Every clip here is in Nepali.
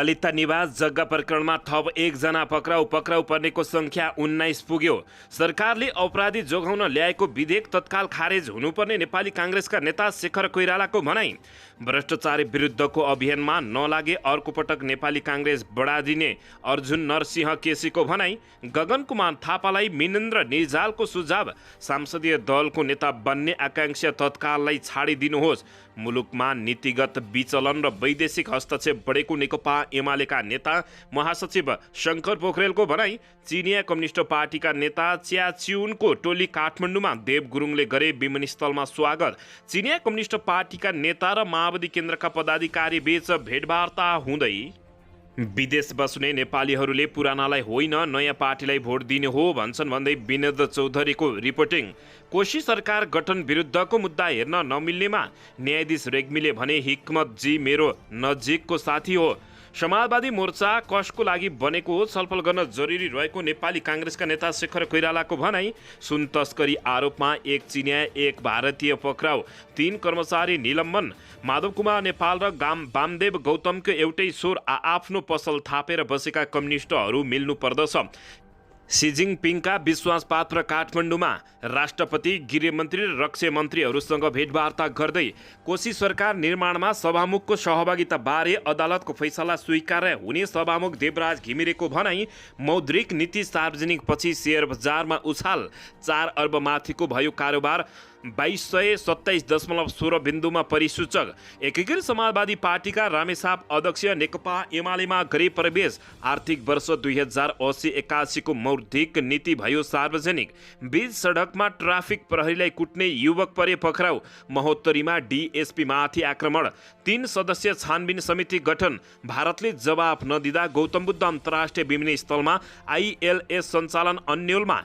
ललिता निवास जग्गा प्रकरणमा थप एकजना पक्राउ पर्नेको संख्या 19 पुग्यो। सरकारले अपराधी जोगाउन ल्याएको विधेयक तत्काल खारेज हुनुपर्ने नेपाली काङ्ग्रेसका नेता शेखर कोइरालाको भनाई। भ्रष्टाचारी विरुद्धको अभियानमा नलागे अर्को पटक नेपाली काङ्ग्रेस बढादिने अर्जुन नरसिंह केसीको भनाई। गगन कुमार थापालाई मिनेन्द्र निजालको सुझाव। संसदीय दलको नेता बन्ने आकांक्षा तत्काललाई छाडिदिनुहोस्। मुलुकमा नीतिगत विचलन र वैदेशिक हस्तक्षेप बढेको नेकपा एमालेका नेता महासचिव शङ्कर पोखरेलको भनाई। चिनिया कम्युनिस्ट पार्टीका नेता च्या चिउनको टोली काठमाडौँमा देव गुरुङले गरे विमानस्थलमा स्वागत। चिनिया कम्युनिस्ट पार्टीका नेता र माओवादी केन्द्रका पदाधिकारी बीच भेटवार्ता हुँदै विदेश बस्ने नेपालीहरूले पुरानालाई होइन नयाँ पार्टीलाई भोट दिने हो भन्छन् भन्दै विनोद चौधरीको रिपोर्टिङ। कोशी सरकार गठन विरुद्धको मुद्दा हेर्न नमिल्नेमा न्यायाधीश रेग्मीले भने हिक्मत जी मेरो नजिकको साथी हो। समाजवादी मोर्चा कसको लागि बनेको हो छलफल गर्न जरुरी रहेको नेपाली काङ्ग्रेसका नेता शेखर कोइरालाको भनाई। सुन तस्करी आरोपमा एक चिनिया एक भारतीय पक्राउ, 3 कर्मचारी निलम्बन। माधव कुमार नेपाल र वामदेव गौतमको एउटै स्वर आफ्नो पसल थापेर बसेका कम्युनिस्टहरू मिल्नु पर्दछ। सी जिनपिङका विश्वास पात्र काठमाडौँमा राष्ट्रपति, गृहमन्त्री र रक्षा मन्त्रीहरूसँग भेटवार्ता गर्दै कोशी सरकार निर्माणमा सभामुखको सहभागिता बारे अदालतको फैसला स्वीकार हुने सभामुख देवराज घिमिरेको भनाई। मौद्रिक नीति सार्वजनिक पछि शेयर बजारमा उछाल, 4 अर्ब माथिको भयो कारोबार, 2227.16 बिन्दुमा परिसूचक। एकीकृत समाजवादी पार्टीका रामेसाप अध्यक्ष नेकपा एमालेमा गरे प्रवेश। आर्थिक वर्ष 2080-81 को मौद्रिक नीति भयो सार्वजनिक। बीच सडकमा ट्राफिक प्रहरीलाई कुट्ने युवक परे पक्राउ। महोत्तरीमा डीएसपी माथि आक्रमण। 3 सदस्यीय छानबिन समिति गठन। भारतले जवाफ नदिँदा गौतम बुद्ध अन्तर्राष्ट्रिय विमानस्थलमा आईएलएस सञ्चालन अन्यलमा।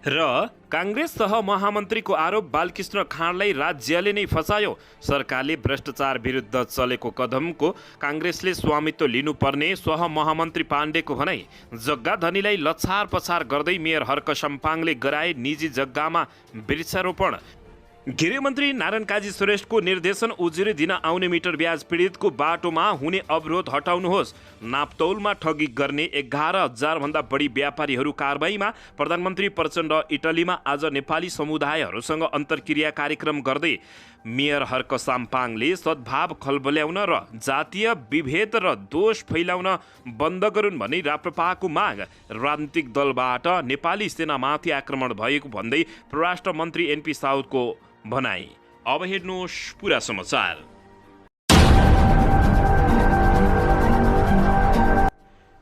र काङ्ग्रेस सह महामन्त्रीको आरोप, बालकृष्ण खाँडलाई राज्यले नै फसायो। सरकारले भ्रष्टाचार विरुद्ध चलेको कदमको काङ्ग्रेसले स्वामित्व लिनुपर्ने सह महामन्त्री पाण्डेको भनाई। जग्गा धनीलाई लछार पछार गर्दै मेयर हर्क सम्पाङले गराए निजी जग्गामा वृक्षारोपण। गृहमन्त्री नारायण काजी श्रेष्ठको निर्देशन, उजुरी दिन आउने मिटर ब्याज पीडितको बाटोमा हुने अवरोध हटाउनुहोस्। नापतौलमा ठगी गर्ने 11,000 भन्दा बढी व्यापारीहरू कारबाहीमा। प्रधानमन्त्री प्रचण्ड इटलीमा आज नेपाली समुदायहरूसँग अन्तर्क्रिया कार्यक्रम गर्दै मेयर हर्क साम्पाङले सद्भाव खलबल्याउन र जातीय विभेद र दोष फैलाउन बन्द गरून् भनी राप्रपाको माग। राजनीतिक दलबाट नेपाली सेनामाथि आक्रमण भएको भन्दै परराष्ट्र मन्त्री एनपी साउदको भनाई। अब हेर्नुहोस् पुरा समाचार।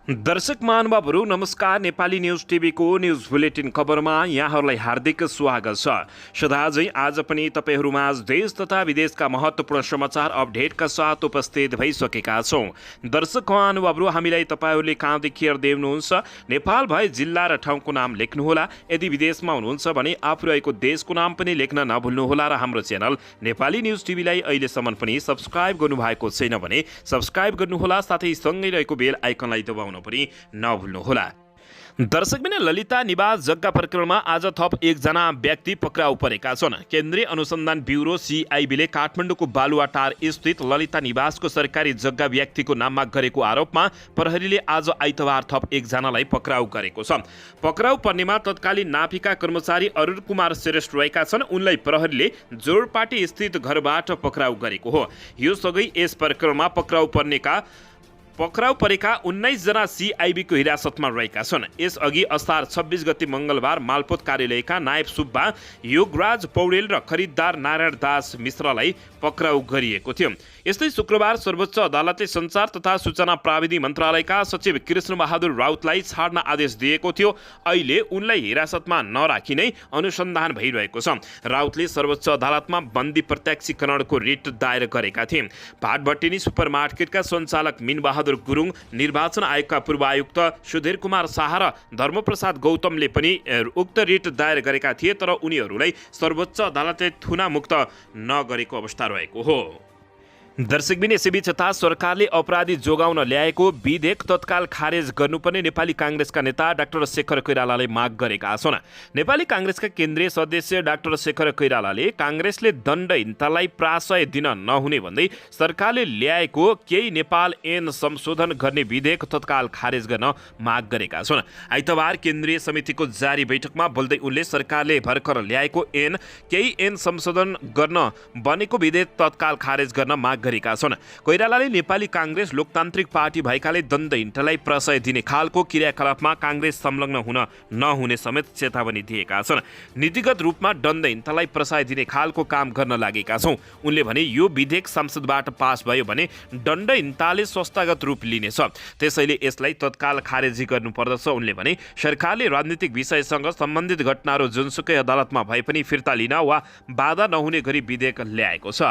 दर्शक महानुभावहरू नमस्कार। नेपाली न्युज टिभीको न्युज बुलेटिन खबरमा यहाँहरूलाई हार्दिक स्वागत छ। सदाझै आज पनि तपाईँहरूमाझ देश तथा विदेशका महत्त्वपूर्ण समाचार अपडेटका साथ उपस्थित भइसकेका छौँ। दर्शक महानुभावहरू, हामीलाई तपाईँहरूले कहाँदेखि हेर्दै हुनुहुन्छ नेपाल भए जिल्ला र ठाउँको नाम लेख्नुहोला। यदि विदेशमा हुनुहुन्छ भने आफू रहेको देशको नाम पनि लेख्न नभुल्नुहोला र हाम्रो च्यानल नेपाली न्युज टिभीलाई अहिलेसम्म पनि सब्सक्राइब गर्नुभएको छैन भने सब्सक्राइब गर्नुहोला, साथै सँगै रहेको बेल आइकनलाई दबाउन पनि नभुल्नुहोला। दर्शकबिन, ललिता निवास जग्गा प्रकरणमा आज थप एकजना व्यक्ति पक्राउ परेका छन्। केन्द्रीय अनुसन्धान ब्युरो सीआईबीले काठमाडौँको बालुवाटार स्थित ललिता निवासको सरकारी जग्गा व्यक्तिको नाममा गरेको आरोपमा प्रहरीले आज आइतबार थप एकजनालाई पक्राउ गरेको छ। पक्राउ पर्नेमा तत्कालीन नाफीका कर्मचारी अरुण कुमार श्रेष्ठ रहेका छन्। उनलाई प्रहरीले जोरपाटी स्थित घरबाट पक्राउ गरेको हो। यो सँगै यस प्रकरणमा पक्राउ परेका 19 जना सीआईबीको हिरासतमा रहेका छन्। यसअघि असार 26 गते मङ्गलबार मालपोत कार्यालयका नायब सुब्बा योगराज पौडेल र खरिददार नारायण दास मिश्रलाई पक्राउ गरिएको थियो। यस्तै शुक्रबार सर्वोच्च अदालतले सञ्चार तथा सूचना प्राविधि मन्त्रालयका सचिव कृष्ण बहादुर राउतलाई छाड्न आदेश दिएको थियो। अहिले उनलाई हिरासतमा नराखी नै अनुसन्धान भइरहेको छ। राउतले सर्वोच्च अदालतमा बन्दी प्रत्यक्षीकरणको रिट दायर गरेका थिए। भाटभट्टिनी सुपरमार्केटका सञ्चालक मिनबहादुर गुरुङ, निर्वाचन आयोगका पूर्व आयुक्त सुधीर कुमार शाह र धर्मप्रसाद गौतमले पनि उक्त रिट दायर गरेका थिए, तर उनीहरूलाई सर्वोच्च अदालतले थुनामुक्त नगरेको अवस्था रहेको हो। दर्शकबिन यसैबीच यता सरकारले अपराधी जोगाउन ल्याएको विधेयक तत्काल खारेज गर्नुपर्ने नेपाली काङ्ग्रेसका नेता डाक्टर शेखर कोइरालाले माग गरेका छन्। नेपाली काङ्ग्रेसका केन्द्रीय सदस्य डाक्टर शेखर कोइरालाले काङ्ग्रेसले दण्डहीनतालाई प्राश्रय दिन नहुने भन्दै सरकारले ल्याएको केही नेपाल ऐन संशोधन गर्ने विधेयक तत्काल खारेज गर्न माग गरेका छन्। आइतबार केन्द्रीय समितिको जारी बैठकमा बोल्दै उनले सरकारले भर्खर ल्याएको केही ऐन संशोधन गर्न बनेको विधेयक तत्काल खारेज गर्न माग गरेका छन्। कोइरालाले नेपाली काङ्ग्रेस लोकतान्त्रिक पार्टी भएकाले दण्डहीनतालाई प्रश्रय दिने खालको क्रियाकलापमा काङ्ग्रेस संलग्न हुन नहुने समेत चेतावनी दिएका छन्। नीतिगत रूपमा दण्डहीनतालाई प्रश्रय दिने खालको काम गर्न लागेका छौँ। उनले भने यो विधेयक संसदबाट पास भयो भने दण्डहीनताले संस्थागत रूप लिनेछ, त्यसैले यसलाई तत्काल खारेजी गर्नुपर्दछ। उनले भने सरकारले राजनीतिक विषयसँग सम्बन्धित घटनाहरू जुनसुकै अदालतमा भए पनि फिर्ता लिन वा बाधा नहुने गरी विधेयक ल्याएको छ।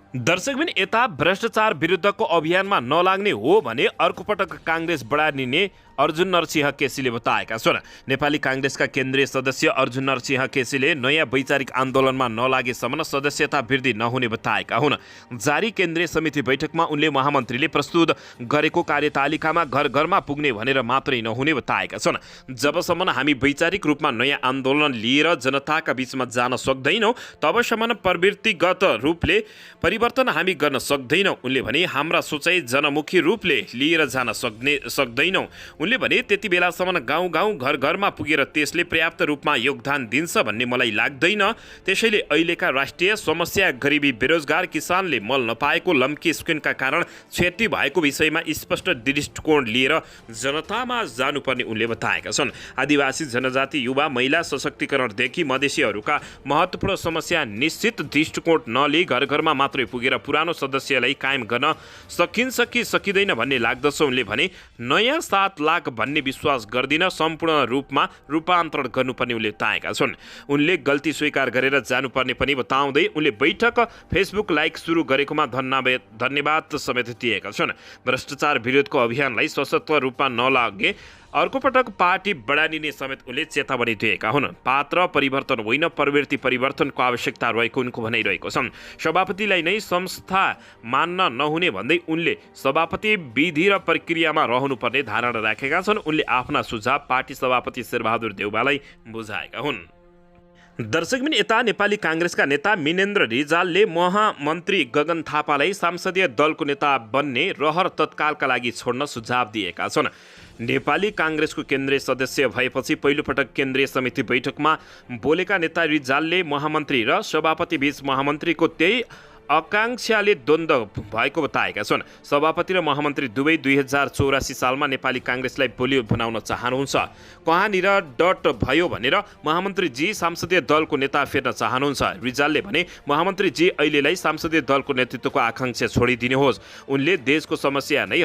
दर्शकबिन यता भ्रष्टाचार विरुद्धको अभियानमा नलाग्ने हो भने अर्को पटक काङ्ग्रेस बढाइने अर्जुन नरसिंह केसीले बताएका छन्। नेपाली काङ्ग्रेसका केन्द्रीय सदस्य अर्जुन नरसिंह केसीले नयाँ वैचारिक आन्दोलनमा नलागेसम्म सदस्यता वृद्धि नहुने बताएका हुन्। जारी केन्द्रीय समिति बैठकमा उनले महामन्त्रीले प्रस्तुत गरेको कार्यतालिकामा घर घरमा पुग्ने भनेर मात्रै नहुने बताएका छन्। जबसम्म हामी वैचारिक रूपमा नयाँ आन्दोलन लिएर जनताका बीचमा जान सक्दैनौँ तबसम्म प्रवृत्तिगत रूपले परिवर्तन हामी गर्न सक्दैनौँ। उनले भने हाम्रा सोचाइ जनमुखी रूपले लिएर जान सक्दैनौँ। उनले भने त्यति बेलासम्म गाउँ गाउँ घर घरमा पुगेर त्यसले पर्याप्त रूपमा योगदान दिन्छ भन्ने मलाई लाग्दैन। त्यसैले अहिलेका राष्ट्रिय समस्या गरिबी, बेरोजगार, किसानले मल नपाएको, लम्की स्किनका कारण क्षति भएको विषयमा स्पष्ट दृष्टिकोण लिएर जनतामा जानुपर्ने उनले बताएका छन्। आदिवासी जनजाति, युवा, महिला सशक्तिकरणदेखि मधेसीहरूका महत्त्वपूर्ण समस्या निश्चित दृष्टिकोण नलिई घर घरमा मात्रै पुगेर पुरानो सदस्यलाई कायम गर्न सकिन्छ कि सकिँदैन भन्ने लाग्दछ। उनले भने नयाँ 7 लाख भन्ने विश्वास गर्दिन, सम्पूर्ण रूपमा रूपान्तरण गर्नुपर्ने उनले बताएका छन्। उनले गल्ती स्वीकार गरेर जानुपर्ने पनि बताउँदै उनले बैठक फेसबुक लाइभ सुरु गरेकोमा धन्यवाद समेत दिएका छन्। भ्रष्टाचार विरोधको अभियानलाई सशक्त रूपमा नलागे अर्को पटक पार्टी बढाइने समेत उनले चेतावनी दिएका हुन्। पात्र परिवर्तन होइन, प्रवृत्ति परिवर्तनको आवश्यकता रहेको उनको भनाइरहेको छ। सभापतिलाई नै संस्था मान्न नहुने भन्दै उनले सभापति विधि र प्रक्रियामा रहनुपर्ने धारणा राखेका छन्। उनले आफ्ना सुझाव पार्टी सभापति शेरबहादुर देउवालाई बुझाएका हुन्। दर्शकबिन यता नेपाली काङ्ग्रेसका नेता मिनेन्द्र रिजालले महामन्त्री गगन थापालाई संसदीय दलको नेता बन्ने रहर तत्कालका लागि छोड्न सुझाव दिएका छन्। नेपाली काङ्ग्रेसको केन्द्रीय सदस्य भएपछि पहिलोपटक केन्द्रीय समिति बैठकमा बोलेका नेता रिजालले महामन्त्री र सभापति बीच महामन्त्रीको त्यही आकाङ्क्षाले द्वन्द्व भएको बताएका छन्। सभापति र महामन्त्री दुवै 2084 सालमा नेपाली काङ्ग्रेसलाई बलियो बनाउन चाहनुहुन्छ। कहाँनिर डट भयो भनेर महामन्त्रीजी संसदीय दलको नेता फेर्न चाहनुहुन्छ। रिजालले भने महामन्त्रीजी अहिलेलाई संसदीय दलको नेतृत्वको आकाङ्क्षा छोडिदिनुहोस्। उनले देशको समस्या नै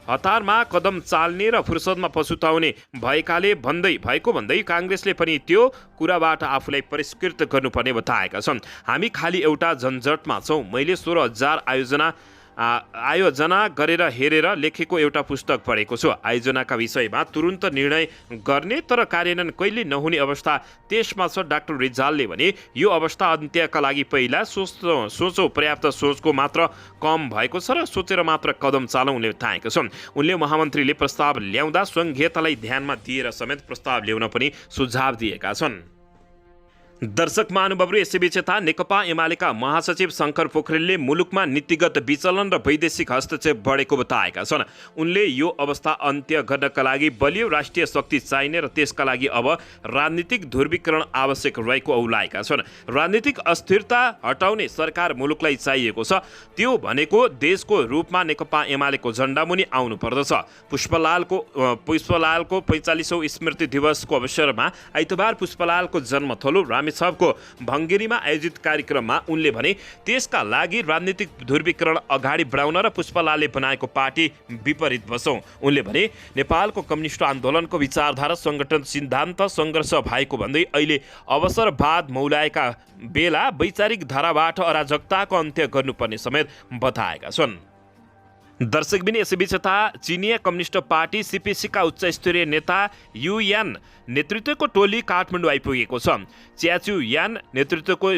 हतारमा कदम चाल्ने र फुर्सदमा पछुताउने भएको भन्दै काङ्ग्रेसले पनि त्यो कुराबाट आफूलाई परिष्कृत गर्नुपर्ने बताएका छन्। हामी खालि एउटा झन्झटमा छौँ। मैले 16,000 आयोजना गरेर हेरेर लेखेको एउटा पुस्तक पढेको छु। आयोजनाका विषयमा तुरुन्त निर्णय गर्ने तर कार्यान्वयन कहिले नहुने अवस्था त्यसमा छ। डाक्टर रिजालले भने यो अवस्था अन्त्यका लागि पहिला सोचौँ, पर्याप्त सोचको मात्र कम भएको छ र सोचेर मात्र कदम चालौँ उनले बताएका छन्। उनले महामन्त्रीले प्रस्ताव ल्याउँदा संघीयतालाई ध्यानमा दिएर समेत प्रस्ताव ल्याउन पनि सुझाव दिएका छन्। दर्शक महानुभावहरू यसैबीच यता नेकपा एमालेका महासचिव शङ्कर पोखरेलले मुलुकमा नीतिगत विचलन र वैदेशिक हस्तक्षेप बढेको बताएका छन्। उनले यो अवस्था अन्त्य गर्नका लागि बलियो राष्ट्रिय शक्ति चाहिने र त्यसका लागि अब राजनीतिक ध्रुवीकरण आवश्यक रहेको औलाएका छन्। राजनीतिक अस्थिरता हटाउने सरकार मुलुकलाई चाहिएको छ। त्यो भनेको देशको रूपमा नेकपा एमालेको झण्डा मुनि आउनु पर्दछ। पुष्पलालको 45औं स्मृति दिवसको अवसरमा आइतबार पुष्पलालको जन्मथलो रामेछापको भङ्गेरीमा आयोजित कार्यक्रममा उनले भने त्यसका लागि राजनीतिक ध्रुवीकरण अगाडि बढाउन र पुष्पलालले बनाएको पार्टी विपरीत बसौँ। उनले भने नेपालको कम्युनिस्ट आन्दोलनको विचारधारा, सङ्गठन, सिद्धान्त सङ्घर्ष भएको भन्दै अहिले अवसरवाद मौलाएका बेला वैचारिक धाराबाट अराजकताको अन्त्य गर्नुपर्ने समेत बताएका छन्। दर्शकबिन यसैबीच यता चिनिया कम्युनिस्ट पार्टी सीपीसीका उच्च स्तरीय नेता युयान नेतृत्वको टोली काठमाडौँ आइपुगेको छ। च्याचु यान नेतृत्वको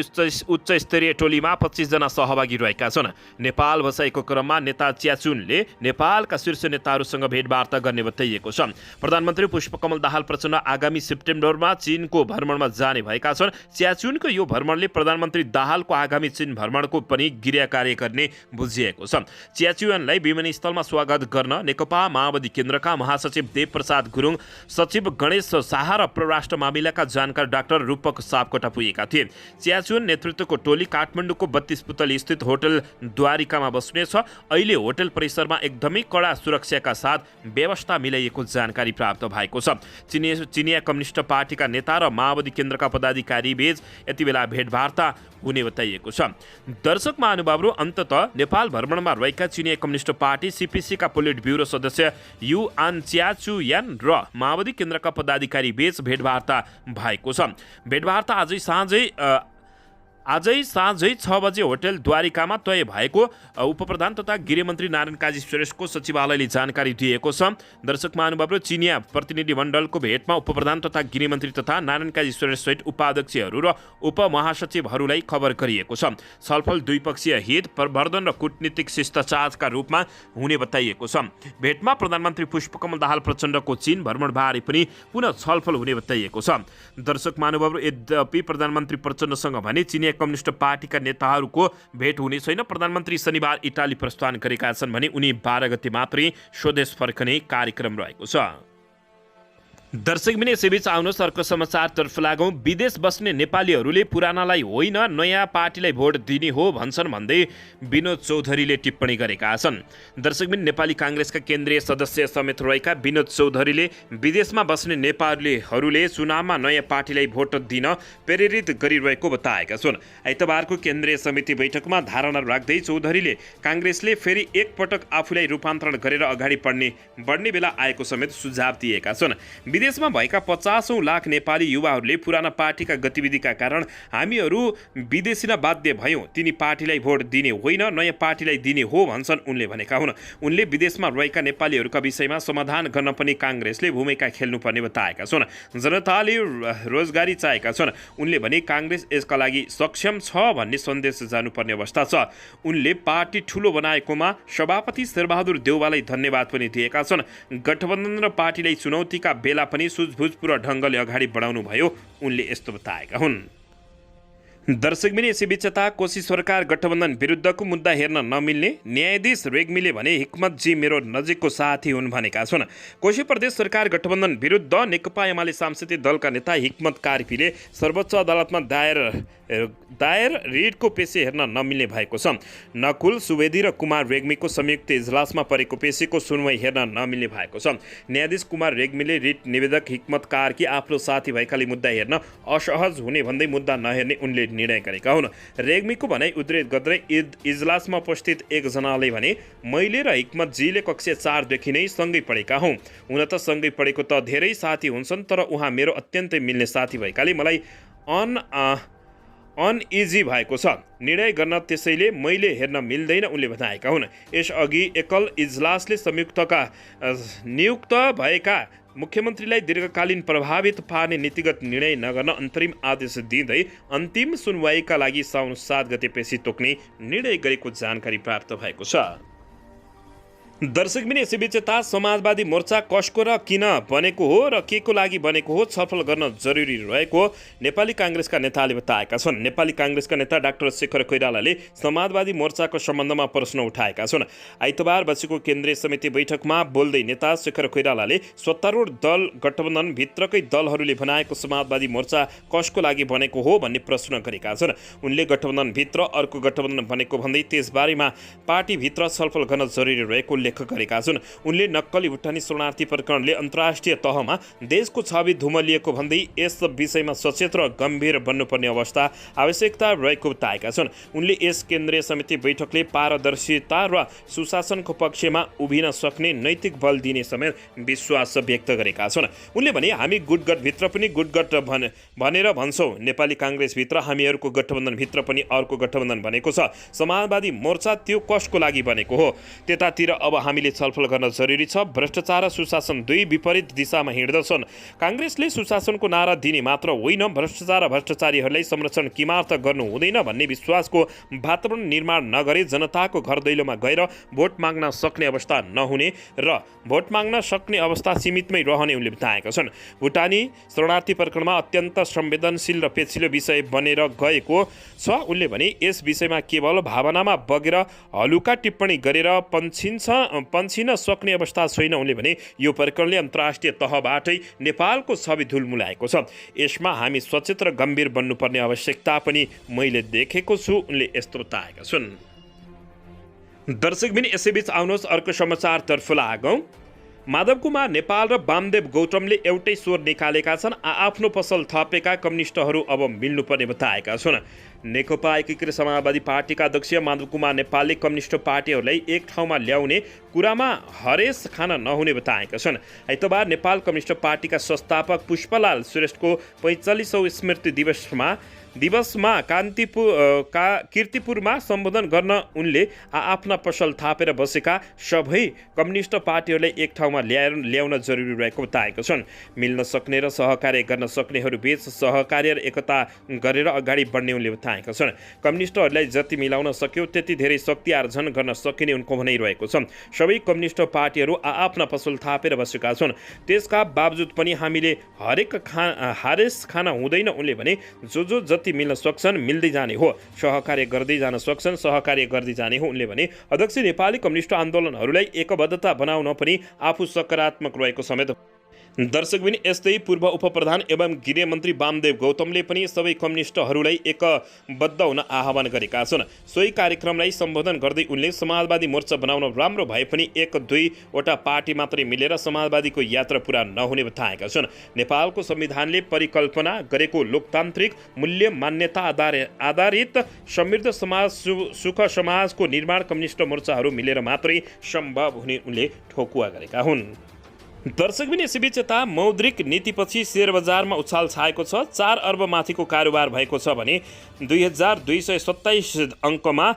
उच्च स्तरीय टोलीमा 25 जना सहभागी रहेका छन्। नेपाल बसाइको क्रममा नेता च्याचुनले नेपालका शीर्ष नेताहरूसँग भेटवार्ता गर्ने बताइएको छ। प्रधानमन्त्री पुष्पकमल दाहाल प्रचण्ड आगामी सेप्टेम्बरमा चीनको भ्रमणमा जाने भएका छन्। च्याचुनको यो भ्रमणले प्रधानमन्त्री दाहालको आगामी चीन भ्रमणको पनि गृहकार्य गर्ने बुझिएको छ। च्याचुनलाई विमानस्थलमा स्वागत गर्न नेकपा माओवादी केन्द्रका महासचिव देवप्रसाद गुरुङ, सचिव गणेश शाह र परराष्ट्र मामिलाका जानकार डाक्टर रूपक सापकोटा पुगेका थिए। च्याचुन नेतृत्वको टोली काठमाडौँको 32 पुतली स्थित होटल द्वारिकामा बस्नेछ। अहिले होटल परिसरमा एकदमै कडा सुरक्षाका साथ व्यवस्था मिलाइएको जानकारी प्राप्त भएको छ। चिनिया कम्युनिस्ट पार्टीका नेता र माओवादी केन्द्रका पदाधिकारी बीच यति बेला भेटवार्ता हुने बताइएको छ। दर्शक महानुभावहरू, अन्ततः नेपाल भ्रमणमा रहेका चिनिया कम्युनिस्ट पार्टी सीपीसीका पोलिट ब्युरो सदस्य युआन च्याचुयान र माओवादी केन्द्रका पदाधिकारी बीच भेटवार्ता भएको छ। भेटवार्ता आजै साँझै 6 बजे होटल द्वारिकामा तय भएको उपप्रधान तथा गृहमन्त्री नारायण काजी श्रेष्ठको सचिवालयले जानकारी दिएको छ। दर्शक महानुभावहरू, चिनिया प्रतिनिधिमण्डलको भेटमा उपप्रधान तथा गृहमन्त्री तथा नारायण काजी श्रेष्ठसहित उपाध्यक्षहरू र उपमहासचिवहरूलाई खबर गरिएको छ। छलफल द्विपक्षीय हित प्रवर्धन र कूटनीतिक शिष्टाचारका रूपमा हुने बताइएको छ। भेटमा प्रधानमन्त्री पुष्पकमल दाहाल प्रचण्डको चीन भ्रमणबारे पनि पुनः छलफल हुने बताइएको छ। दर्शक महानुभावहरू, यद्यपि प्रधानमन्त्री प्रचण्डसँग भने चिनिया कम्युनिस्ट पार्टीका नेताहरूको भेट हुने छैन। प्रधानमन्त्री शनिबार इटाली प्रस्थान गरेका छन् भने उनी 12 गते मात्रै स्वदेश फर्कने कार्यक्रम रहेको छ। दर्शकबिन यसैबीच आउनुहोस् अर्को समाचारतर्फ लागौँ। विदेश बस्ने नेपालीहरूले पुरानालाई होइन नयाँ पार्टीलाई भोट दिने हो भन्छन् भन्दै विनोद चौधरीले टिप्पणी गरेका छन्। दर्शकबिन, नेपाली काङ्ग्रेसका केन्द्रीय सदस्य समेत रहेका विनोद चौधरीले विदेशमा बस्ने नेपालीहरूले चुनावमा नयाँ पार्टीलाई भोट दिन प्रेरित गरिरहेको बताएका छन्। आइतबारको केन्द्रीय समिति बैठकमा धारणा राख्दै चौधरीले काङ्ग्रेसले फेरि एकपटक आफूलाई रूपान्तरण गरेर अगाडि बढ्ने बेला आएको समेत सुझाव दिएका छन्। विदेशमा भएका 50औं लाख नेपाली युवाहरूले पुराना पार्टीका गतिविधिका कारण हामीहरू विदेशिन बाध्य भयौँ, तिनी पार्टीलाई भोट दिने होइन नयाँ पार्टीलाई दिने हो भन्छन् उनले भनेका हुन्। उनले विदेशमा रहेका नेपालीहरूका विषयमा समाधान गर्न पनि काङ्ग्रेसले भूमिका खेल्नुपर्ने बताएका छन्। जनताले रोजगारी चाहेका छन्। उनले भने काङ्ग्रेस यसका लागि सक्षम छ भन्ने सन्देश जानुपर्ने अवस्था छ। उनले पार्टी ठुलो बनाएकोमा सभापति शेरबहादुर देउवालाई धन्यवाद पनि दिएका छन्। गठबन्धन र पार्टीलाई चुनौतीका बेला पनि सुझबुझपूर्ण ढङ्गले अगाडि बढाउनु भयो, उनले यस्तो बताएका हुन्। दर्शकबिन, यसैबीच यता कोशी सरकार गठबन्धन विरुद्धको मुद्दा हेर्न नमिल्ने न्यायाधीश रेग्मीले भने हिक्मतजी मेरो नजिकको साथी हुन् भनेका छन्। कोशी प्रदेश सरकार गठबन्धन विरुद्ध नेकपा एमाले सांसदीय दलका नेता हिक्मत कार्कीले सर्वोच्च अदालतमा दायर रिटको पेशी हेर्न नमिल्ने भएको छ। नकुल सुवेदी र कुमार रेग्मीको संयुक्त इजलासमा परेको पेशीको सुनवाई हेर्न नमिल्ने भएको छ। न्यायाधीश कुमार रेग्मीले रिट निवेदक हिक्मत कार्की आफ्नो साथी भएकाले मुद्दा हेर्न असहज हुने भन्दै मुद्दा नहेर्ने उनले निर्णय गरेका हुन्। रेग्मीको भनाइ उद्रेक गर्दै इजलासमा उपस्थित एकजनाले भने मैले र हिक्मतजीले कक्षा 4 देखि नै सँगै पढेका हौँ। हुन त सँगै पढेको त धेरै साथी हुन्छन्, तर उहाँ मेरो अत्यन्तै मिल्ने साथी भएकाले मलाई अनइजी भएको छ। निर्णय गर्न त्यसैले मैले हेर्न मिल्दैन उनले बताएका हुन्। यसअघि एकल इजलासले संयुक्तका नियुक्त भएका मुख्यमन्त्रीलाई दीर्घकालीन प्रभावित पार्ने नीतिगत निर्णय नगर्न अन्तरिम आदेश दिँदै अन्तिम सुनवाईका लागि साउन 7 गते पेशी तोक्ने निर्णय गरेको जानकारी प्राप्त भएको छ। दर्शकबिन, यसैबीच यता समाजवादी मोर्चा कसको र किन बनेको हो र के को लागि बनेको हो छलफल गर्न जरुरी रहेको नेपाली काङ्ग्रेसका नेताले बताएका छन्। नेपाली काङ्ग्रेसका नेता डाक्टर शेखर कोइरालाले समाजवादी मोर्चाको सम्बन्धमा प्रश्न उठाएका छन्। आइतबार बसेको केन्द्रीय समिति बैठकमा बोल्दै नेता शेखर कोइरालाले सत्तारूढ दल गठबन्धनभित्रकै दलहरूले बनाएको समाजवादी मोर्चा कसको लागि बनेको हो भन्ने प्रश्न गरेका छन्। उनले गठबन्धनभित्र अर्को गठबन्धन बनेको भन्दै त्यसबारेमा पार्टीभित्र छलफल गर्न जरुरी रहेको उल्लेख गरेका छन्। उनले नक्कली भुटानी शरणार्थी प्रकरणले अन्तर्राष्ट्रिय तहमा देशको छवि धुमलिएको भन्दै यस विषयमा सचेत र गम्भीर बन्नुपर्ने अवस्था आवश्यकता रहेको बताएका छन्। उनले यस केन्द्रीय समिति बैठकले पारदर्शिता र सुशासनको पक्षमा उभिन सक्ने नैतिक बल दिने समेत विश्वास व्यक्त गरेका छन्। उनले भने हामी गुटगठभित्र पनि गुटगठ भनेर भन्छौँ। नेपाली काङ्ग्रेसभित्र हामीहरूको गठबन्धनभित्र पनि अर्को गठबन्धन बनेको छ। समाजवादी मोर्चा त्यो कसको लागि बनेको हो? त्यतातिर अब हामीले छलफल गर्न जरुरी छ। भ्रष्टाचार र सुशासन दुई विपरीत दिशामा हिँड्दछन्। काङ्ग्रेसले सुशासनको नारा दिने मात्र होइन, भ्रष्टाचार र भ्रष्टाचारीहरूलाई संरक्षण किमार्थ गर्नु हुँदैन भन्ने विश्वासको वातावरण निर्माण नगरे जनताको घर दैलोमा गएर भोट माग्न सक्ने अवस्था नहुने र भोट माग्न सक्ने अवस्था सीमितमै रहने उनले बताएका छन्। भुटानी शरणार्थी प्रकरणमा अत्यन्त संवेदनशील र पेचिलो विषय बनेर गएको छ। उनले भने यस विषयमा केवल भावनामा बगेर हलुका टिप्पणी गरेर पन्छिन सक्ने अवस्था छैन। उनले भने यो प्रकरणले अन्तर्राष्ट्रिय तहबाटै नेपालको छवि धुलमुलाएको छ। यसमा हामी सचेत र गम्भीर बन्नुपर्ने आवश्यकता पनि मैले देखेको छु, उनले यस्तो बताएका छन्। दर्शकबिन यसैबीच आउनुहोस् अर्को समाचारतर्फ लागौँ। माधव कुमार नेपाल र वामदेव गौतमले एउटै स्वर निकालेका छन्। आफ्नो पसल थपेका कम्युनिस्टहरू अब मिल्नुपर्ने बताएका छन्। नेकपा एकीकृत समाजवादी पार्टीका अध्यक्ष माधव कुमार नेपालले कम्युनिस्ट पार्टीहरूलाई एक ठाउँमा ल्याउने कुरामा हरेस खान नहुने बताएका छन्। आइतबार नेपाल कम्युनिस्ट पार्टीका संस्थापक पुष्पलाल श्रेष्ठको 45औं स्मृति दिवसमा कीर्तिपुरमा सम्बोधन गर्न उनले आफ्ना पसल थापेर बसेका सबै कम्युनिस्ट पार्टीहरूलाई एक ठाउँमा ल्याउन जरुरी रहेको बताएका छन्। मिल्न सक्ने र सहकार्य गर्न सक्नेहरूबीच सहकार्य र एकता गरेर अगाडि बढ्ने उनले बताएका छन्। कम्युनिस्टहरूलाई जति मिलाउन सक्यो त्यति धेरै शक्ति आर्जन गर्न सकिने उनको भनाइरहेको छ। सबै कम्युनिस्ट पार्टीहरू आफ्ना पसल थापेर बसेका छन्। त्यसका बावजुद पनि हामीले हारेस खान हुँदैन। उनले भने जो जति मिल्न सक्छन् मिल्दै जाने हो, सहकार्य गर्दै जान सक्छन् सहकार्य गर्दै जाने हो। उनले भने अध्यक्ष नेपाली कम्युनिस्ट आन्दोलनहरूलाई एकबद्धता बनाउन पनि आफू सकारात्मक रहेको समेत। दर्शकबिन यस्तै पूर्व उपप्रधान एवं गृहमन्त्री वामदेव गौतमले पनि सबै कम्युनिस्टहरूलाई एकबद्ध हुन आह्वान गरेका छन्। सोही कार्यक्रमलाई सम्बोधन गर्दै उनले समाजवादी मोर्चा बनाउन राम्रो भए पनि एक दुईवटा पार्टी मात्रै मिलेर समाजवादीको यात्रा पुरा नहुने बताएका छन्। नेपालको संविधानले परिकल्पना गरेको लोकतान्त्रिक मूल्य मान्यता आधारित समृद्ध समाज सुख समाजको निर्माण कम्युनिस्ट मोर्चाहरू मिलेर मात्रै सम्भव हुने उनले ठोकुवा गरेका हुन्। दर्शकबिन यसैबीच यता मौद्रिक नीतिपछि शेयर बजारमा उछाल छाएको छ। 4 अर्ब माथिको कारोबार भएको छ भने 2227 अङ्कमा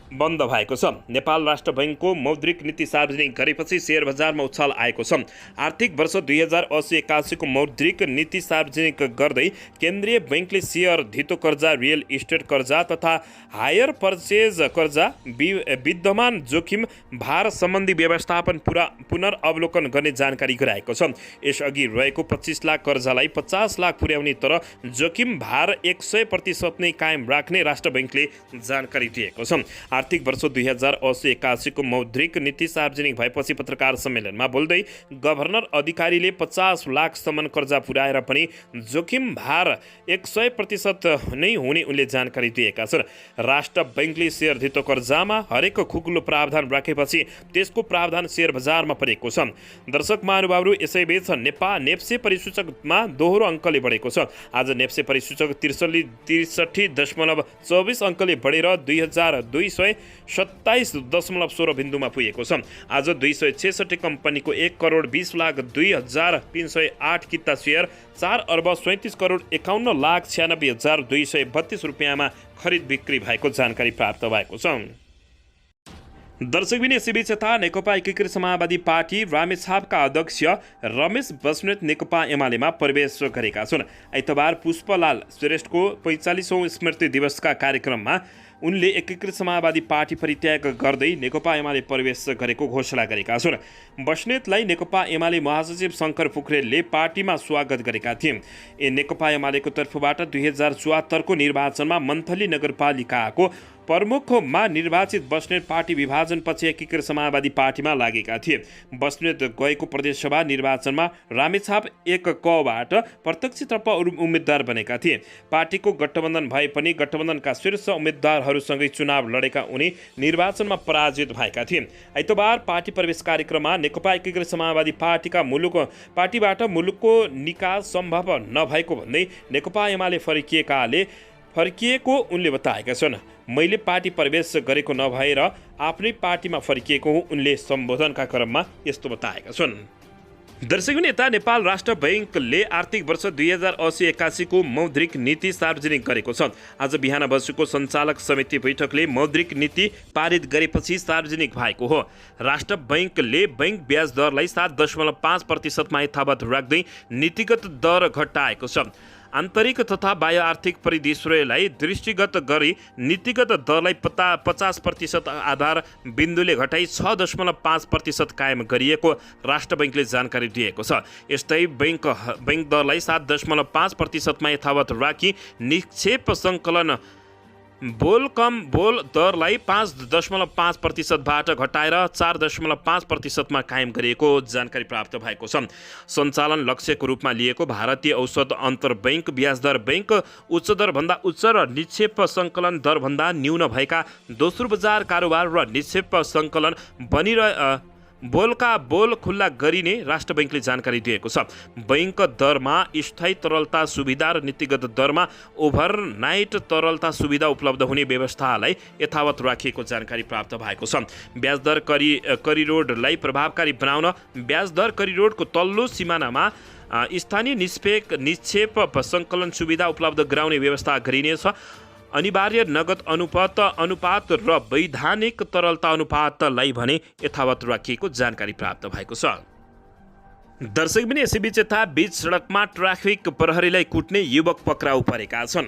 बन्द भएको छ। नेपाल राष्ट्र बैङ्कको मौद्रिक नीति सार्वजनिक गरेपछि शेयर बजारमा उछाल आएको छ। आर्थिक वर्ष 2080-81 को मौद्रिक नीति सार्वजनिक गर्दै केन्द्रीय बैङ्कले शेयर, धितो कर्जा, रियल इस्टेट कर्जा तथा हायर पर्चेज कर्जा, विद्यमान जोखिम भार सम्बन्धी व्यवस्थापन पुनर्अवलोकन गर्ने जानकारी गराएको छ। यसअघि रहेको 25 लाख कर्जालाई 50 लाख पुर्याउने तर जोखिम भार 100% नै कायम राख्ने राष्ट्र बैङ्कले जानकारी दिएको छ। आर्थिक वर्ष 2080-81 को मौद्रिक नीति सार्वजनिक भएपछि पत्रकार सम्मेलनमा बोल्दै गभर्नर अधिकारीले 50 लाखसम्म कर्जा पुर्याएर पनि जोखिम भार 100% नै हुने उनले जानकारी दिएका छन्। राष्ट्र बैङ्कले शेयर धितो कर्जामा हरेक खुकुलो प्रावधान राखेपछि त्यसको प्रावधान शेयर बजारमा परेको छ। दर्शक महानुभावहरू यसैबीच नेप्से परिसूचकमा दोहोरो अङ्कले बढेको छ। आज नेप्से परिसूचक 63.24 अङ्कले बढेर 2227.16 बिन्दुमा पुगेको छ। आज 266 कम्पनीको 1,20,02,308 किता शेयर 4,37,51,96,232 रुपियाँमा खरिद बिक्री भएको जानकारी प्राप्त भएको छ। दर्शकबिन यसैबीच यता नेकपा एकीकृत समाजवादी पार्टी रामेछापका अध्यक्ष रमेश बस्नेत नेकपा एमालेमा प्रवेश गरेका छन्। आइतबार पुष्पलाल श्रेष्ठको 45औं स्मृति दिवसका कार्यक्रममा उनले एकीकृत समाजवादी पार्टी परित्याग गर्दै नेकपा एमाले प्रवेश गरेको घोषणा गरेका छन्। बस्नेतलाई नेकपा एमाले महासचिव शङ्कर पोखरेलले पार्टीमा स्वागत गरेका थिए। नेकपा एमालेको तर्फबाट 2074 को निर्वाचनमा मन्थली नगरपालिकाको प्रमुखमा निर्वाचित बस्नेत पार्टी विभाजनपछि एकीकृत समाजवादी पार्टीमा लागेका थिए। बस्नेत गएको प्रदेशसभा निर्वाचनमा रामेछाप 1 कबाट प्रत्यक्षतर्फ उम्मेद्वार बनेका थिए। पार्टीको गठबन्धन भए पनि गठबन्धनका शीर्ष उम्मेद्वारहरूसँगै चुनाव लडेका उनी निर्वाचनमा पराजित भएका थिए। आइतबार पार्टी प्रवेश कार्यक्रममा नेकपा एकीकृत समाजवादी पार्टीबाट मुलुकको निकास सम्भव नभएको भन्दै नेकपा एमाले फर्किएको उनले बताएका छन्। मैले पार्टी प्रवेश गरेको नभएर आफ्नै पार्टीमा फर्किएको हुँ, उनले सम्बोधनका क्रममा यस्तो बताएका छन्। दर्शक यता नेपाल राष्ट्र बैंकले आर्थिक वर्ष 2080-81 को मौद्रिक नीति सार्वजनिक गरेको छ। आज बिहान बसेको सञ्चालक समिति बैठकले मौद्रिक नीति पारित गरेपछि सार्वजनिक भएको हो। राष्ट्र बैंकले बैंक ब्याज दरलाई 7.5% मा यथावत राख्दै नीतिगत दर घटाएको छ। आन्तरिक तथा बाह्य आर्थिक परिदृश्यलाई दृष्टिगत गरी नीतिगत दरलाई 50% आधार बिन्दुले घटाई 6.5% कायम गरिएको राष्ट्र बैंकले जानकारी दिएको छ। यस्तै बैंक दरलाई 7.5% मा यथावत राखी निक्षेप सङ्कलन बोल दरलाई 5.5% बाट घटाएर 4.5% मा कायम गरिएको जानकारी प्राप्त भएको छ। सञ्चालन लक्ष्यको रूपमा लिएको भारतीय औसत अन्तर्बैङ्क ब्याज दर बैंक उच्च दरभन्दा उच्च र निक्षेप सङ्कलन दरभन्दा न्यून भएका दोस्रो बजार कारोबार र निक्षेप सङ्कलन बोल खुल्ला गरिने राष्ट्र बैंकले जानकारी दिएको छ। बैंक दरमा स्थायी तरलता सुविधा र नीतिगत दरमा ओभरनाइट तरलता सुविधा उपलब्ध हुने व्यवस्थालाई यथावत राखिएको जानकारी प्राप्त भएको छ। ब्याज दर करिडोरलाई प्रभावकारी बनाउन ब्याज दर करिडोरको तल्लो सिमानामा स्थानीय निक्षेप सङ्कलन सुविधा उपलब्ध गराउने व्यवस्था गरिनेछ। अनिवार्य नगद अनुपात र वैधानिक तरलता अनुपातलाई भने यथावत राखिएको जानकारी प्राप्त भएको छ। दर्शक पनि यसैबीच यता बीच सडकमा ट्राफिक प्रहरीलाई कुट्ने युवक पक्राउ परेका छन्।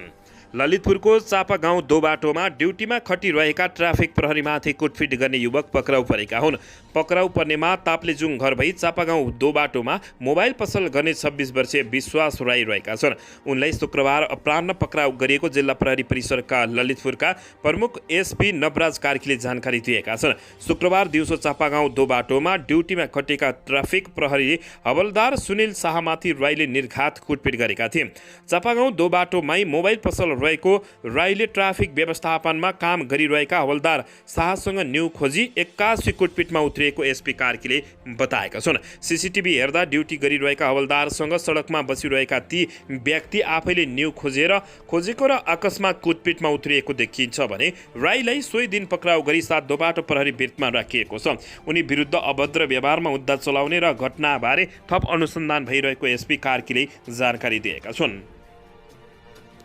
ललितपुरको चापागाउँ दोबाटोमा ड्युटीमा खटिरहेका ट्राफिक प्रहरीमाथि कुटपिट गर्ने युवक पक्राउ परेका हुन्। पक्राउ पर्नेमा ताप्लेजुङ घर भई चापागाउँ दोबाटोमा मोबाइल पसल गर्ने 26 वर्षीय विश्वास राई रहेका छन्। उनलाई शुक्रबार अपराह्न पक्राउ गरिएको जिल्ला प्रहरी परिसरका ललितपुरका प्रमुख एसपी नवराज कार्कीले जानकारी दिएका छन्। शुक्रबार दिउँसो चापागाउँ दोबाटोमा ड्युटीमा खटेका ट्राफिक प्रहरी हवलदार सुनिल शाहमाथि राईले निर्घात कुटपिट गरेका थिए। चापागाउँ दोबाटोमै मोबाइल पसल रहेको राईले ट्राफिक व्यवस्थापनमा काम गरिरहेका हवलदार शाहसँग न्यू खोजी 81 कुटपिटमा उत्रिएको एसपी कार्कीले बताएका छन्। सीसीटीभी हेर्दा ड्युटी गरिरहेका हवलदारसँग सडकमा बसिरहेका ती व्यक्ति आफैले न्यू खोजेको र अकस्मात कुटपिटमा उत्रिएको देखिन्छ भने राईलाई सोही दिन पक्राउ गरी 7 दोबाटो प्रहरी वृत्तमा राखिएको छ। उनी विरुद्ध अभद्र व्यवहारमा मुद्दा चलाउने र घटनाबारे थप अनुसन्धान भइरहेको एसपी कार्कीले जानकारी दिएका छन्।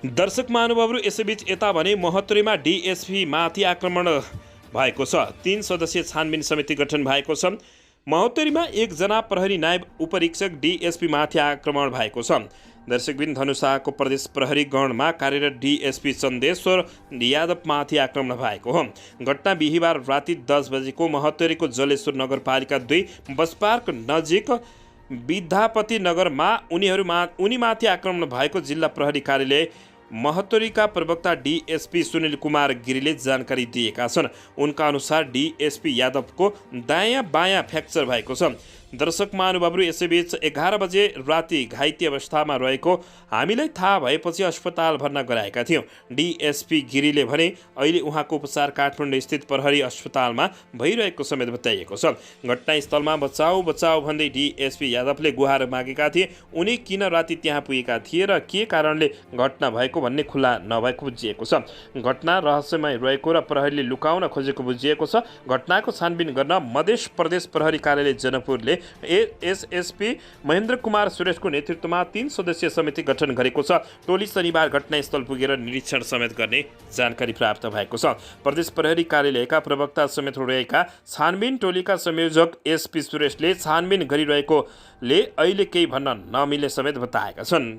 दर्शक महानुभावहरू यसैबीच यता भने महोत्तरीमा डीएसपी माथि आक्रमण भएको छ। 3 सदस्यीय छानबिन समिति गठन भएको छ। महोत्तरीमा 1 जना प्रहरी नायब उपरीक्षक डीएसपी माथि आक्रमण भएको छ। दर्शकबिन धनुषाको प्रदेश प्रहरी गणमा कार्यरत डीएसपी चन्देश्वर यादवमाथि आक्रमण भएको हो। घटना बिहिबार राति 10 बजेको महोत्तरीको जलेश्वर नगरपालिका 2 बस पार्क नजिक विद्यापति नगरमा उनीमाथि आक्रमण भएको जिल्ला प्रहरी कार्यालय महोत्तरीका प्रवक्ता डीएसपी सुनिल कुमार गिरीले जानकारी दिएका छन्। उनका अनुसार डीएसपी यादवको दायाँ बायाँ फ्र्याक्चर भएको छ। दर्शक महानुभावहरू यसैबीच 11 बजे राति घाइते अवस्थामा रहेको हामीलाई थाहा भएपछि अस्पताल भर्ना गराएका थियौँ। डीएसपी गिरीले भने अहिले उहाँको उपचार काठमाडौँ स्थित प्रहरी अस्पतालमा भइरहेको समेत बताइएको छ। घटनास्थलमा बचाऊ भन्दै डीएसपी यादवले गुहार मागेका थिए। उनी किन राति त्यहाँ पुगेका थिए र के कारणले घटना भएको भन्ने खुला नभएको बुझिएको छ। घटना रहस्यमय रहेको र प्रहरीले लुकाउन खोजेको बुझिएको छ। घटनाको छानबिन गर्न मध्य प्रदेश प्रहरी कार्यालय जनकपुरले एसएसपी महेन्द्र कुमार सुरेशको नेतृत्वमा 3 सदस्यीय समिति गठन गरेको छ। टोली शनिबार घटनास्थल पुगेर निरीक्षण समेत गर्ने जानकारी प्राप्त भएको छ। प्रदेश प्रहरी कार्यालयका प्रवक्ता समेत रहेका छानबिन टोलीका संयोजक एसपी सुरेशले छानबिन गरिरहेकोले अहिले केही भन्न नमिले समेत बताएका छन्।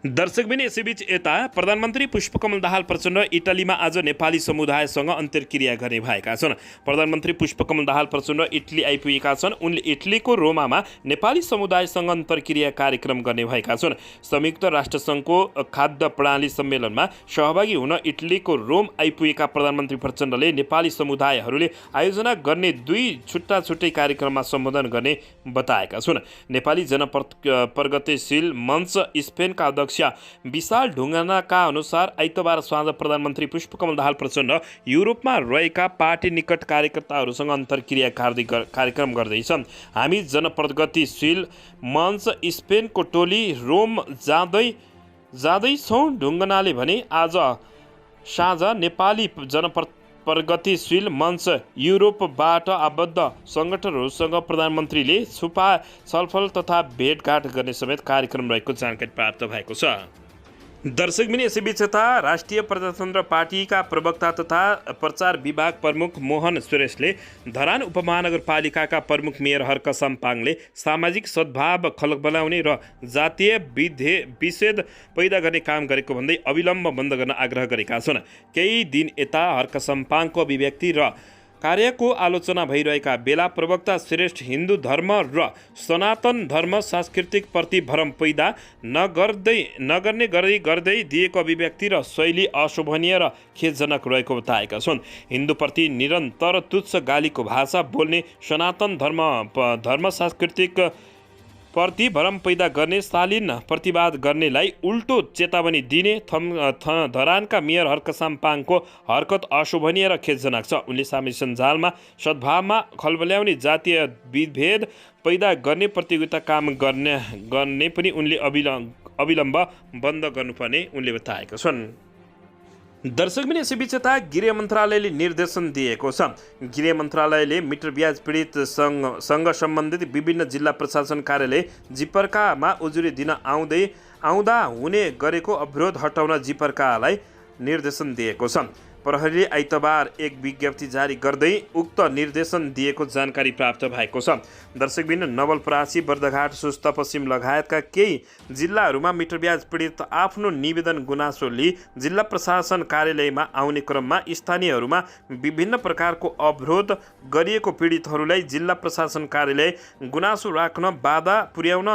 दर्शकबिन यसैबीच यता प्रधानमन्त्री पुष्पकमल दाहाल प्रचण्ड इटलीमा आज नेपाली समुदायसँग अन्तर्क्रिया गर्ने भएका छन्। प्रधानमन्त्री पुष्पकमल दाहाल प्रचण्ड इटली आइपुगेका छन्। उनले इटलीको रोमामा नेपाली समुदायसँग अन्तर्क्रिया कार्यक्रम गर्ने भएका छन्। संयुक्त राष्ट्रसङ्घको खाद्य प्रणाली सम्मेलनमा सहभागी हुन इटलीको रोम आइपुगेका प्रधानमन्त्री प्रचण्डले नेपाली समुदायहरूले आयोजना गर्ने 2 छुट्टै कार्यक्रममा सम्बोधन गर्ने बताएका छन्। नेपाली जनप्रगतिशील मञ्च स्पेनका अध्यक्ष विशाल ढुङ्गानाका अनुसार आइतबार साँझ प्रधानमन्त्री पुष्पकमल दाहाल प्रचण्ड युरोपमा रहेका पार्टी निकट कार्यकर्ताहरूसँग अन्तर्क्रिया कार्यक्रम गर्दैछन्। हामी जनप्रगतिशील मञ्च स्पेनको टोली रोम जाँदैछौँ। ढुङ्गानाले भने आज साँझ नेपाली प्रगतिशील मञ्च युरोपबाट आबद्ध सङ्गठनहरूसँग प्रधानमन्त्रीले छलफल तथा भेटघाट गर्ने समेत कार्यक्रम रहेको जानकारी प्राप्त भएको छ। दर्शकबिन यसैबीच यता राष्ट्रिय प्रजातन्त्र पार्टीका प्रवक्ता तथा प्रचार विभाग प्रमुख मोहन सुरेशले धरान उपमहानगरपालिकाका प्रमुख मेयर हर्क साम्पाङले सामाजिक सद्भाव खलक बनाउने र जातीय विभेद पैदा गर्ने काम गरेको भन्दै अविलम्ब बन्द गर्न आग्रह गरेका छन्। केही दिन यता हर्क साम्पाङको अभिव्यक्ति र कार्यको आलोचना भइरहेका बेला प्रवक्ता श्रेष्ठ हिन्दू धर्म र सनातन धर्म सांस्कृतिक प्रति भ्रम पैदा नगर्ने गर्दै दिएको अभिव्यक्ति र शैली अशोभनीय र खेदजनक रहेको बताएका छन्। हिन्दूप्रति निरन्तर तुच्छ गालीको भाषा बोल्ने सनातन धर्म सांस्कृतिक प्रति भ्रम पैदा गर्ने शालीन प्रतिवाद गर्नेलाई उल्टो चेतावनी दिने धरानका मेयर हर्क साम्पाङको हरकत अशोभनीय र खेदजनक छ। उनले सामाजिक सञ्जालमा सद्भावमा खलबल्याउने जातीय विभेद पैदा गर्ने प्रतियोगिता काम गर्ने पनि उनले अविलम्ब बन्द गर्नुपर्ने उनले बताएका छन्। दर्शकबिन यसैबीच यता गृह मन्त्रालयले निर्देशन दिएको छ। गृह मन्त्रालयले मिटर ब्याज पीडितसँग सम्बन्धित विभिन्न जिल्ला प्रशासन कार्यालय जिपर्कामा उजुरी दिन आउँदा हुने गरेको अवरोध हटाउन जिपर्कालाई निर्देशन दिएको छ। प्रहरीले आइतबार एक विज्ञप्ति जारी गर्दै उक्त निर्देशन दिएको जानकारी प्राप्त भएको छ। दर्शकबिन नवलपरासी बर्दघाट सुस्ता पश्चिम लगायतका केही जिल्लाहरूमा मिटर ब्याज पीडित आफ्नो निवेदन गुनासो लिई जिल्ला प्रशासन कार्यालयमा आउने क्रममा स्थानीयहरूमा विभिन्न प्रकारको अवरोध गरिएको पीडितहरूलाई जिल्ला प्रशासन कार्यालय गुनासो राख्न बाधा पुर्याउन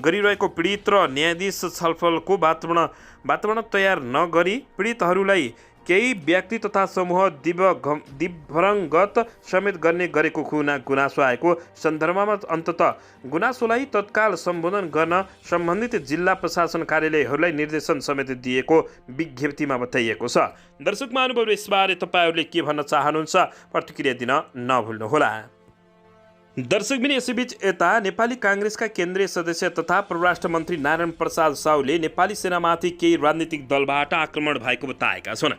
गरिरहेको पीडित र न्यायाधीश छलफलको वातावरण तयार नगरी पीडितहरूलाई केही व्यक्ति तथा समूह दिव्रङ्गत समेत गर्ने गरेको गुनासो आएको सन्दर्भमा अन्ततः गुनासोलाई तत्काल सम्बोधन गर्न सम्बन्धित जिल्ला प्रशासन कार्यालयहरूलाई निर्देशन समेत दिएको विज्ञप्तिमा बताइएको छ। दर्शक महानुभाव, यसबारे तपाईँहरूले के भन्न चाहनुहुन्छ प्रतिक्रिया दिन नभुल्नुहोला। दर्शकबिन यसैबीच यता नेपाली काङ्ग्रेसका केन्द्रीय सदस्य तथा परराष्ट्र मन्त्री नारायण प्रसाद साउले नेपाली सेनामाथि केही राजनीतिक दलबाट आक्रमण भएको बताएका छन्।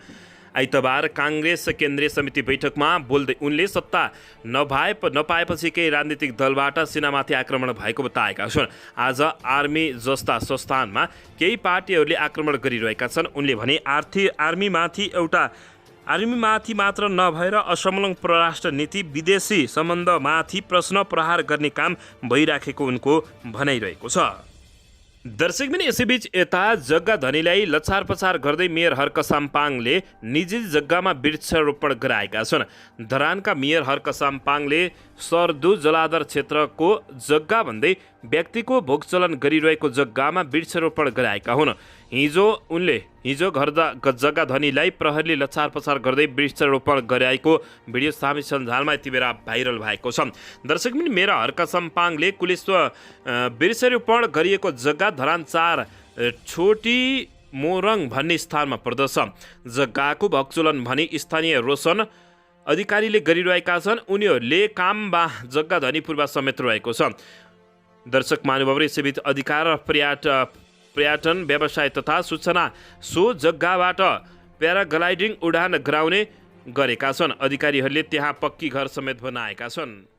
आइतबार काङ्ग्रेस केन्द्रीय समिति बैठकमा बोल्दै उनले सत्ता नपाएपछि केही राजनीतिक दलबाट सेनामाथि आक्रमण भएको बताएका छन्। आज आर्मी जस्ता संस्थानमा केही पार्टीहरूले आक्रमण गरिरहेका छन्। उनले भने आर्मीमाथि मात्र नभएर असंलग्न परराष्ट्र नीति विदेशी सम्बन्धमाथि प्रश्न प्रहार गर्ने काम भइराखेको उनको भनाइरहेको छ। दर्शकबिन यसैबीच यता जग्गा धनीलाई लछार पछार गर्दै मेयर हर्क साम्पाङले निजी जग्गामा वृक्षारोपण गराएका छन्। धरानका मेयर हर्क साम्पाङले सरदु जलाधर क्षेत्रको जग्गा भन्दै व्यक्तिको भोगचलन गरिरहेको जग्गामा वृक्षारोपण गराएका हुन्। हिजो जग्गा धनीलाई प्रहरीले लछार पछार गर्दै वृक्षारोपण गराएको भिडियो सामाजिक सञ्जालमा यति बेला भाइरल भएको छ। दर्शकबिन मेयर हर्क साम्पाङले वृक्षारोपण गरिएको जग्गा धरान 4 छोटी मोरङ भन्ने स्थानमा पर्दछ। जग्गाको भोगचलन भने स्थानीय रोशन अधिकारीले गरिरहेका छन्। उनीहरूले काममा जग्गा धनी पूर्व समेत रहेको छ। दर्शक महानुभाव, यसैबीच अधिकार र पर्यटन व्यवसाय तथा सूचना सो जग्गाबाट प्याराग्लाइडिङ उडान गराउने गरेका छन्। अधिकारीहरूले त्यहाँ पक्की घर समेत बनाएका छन्।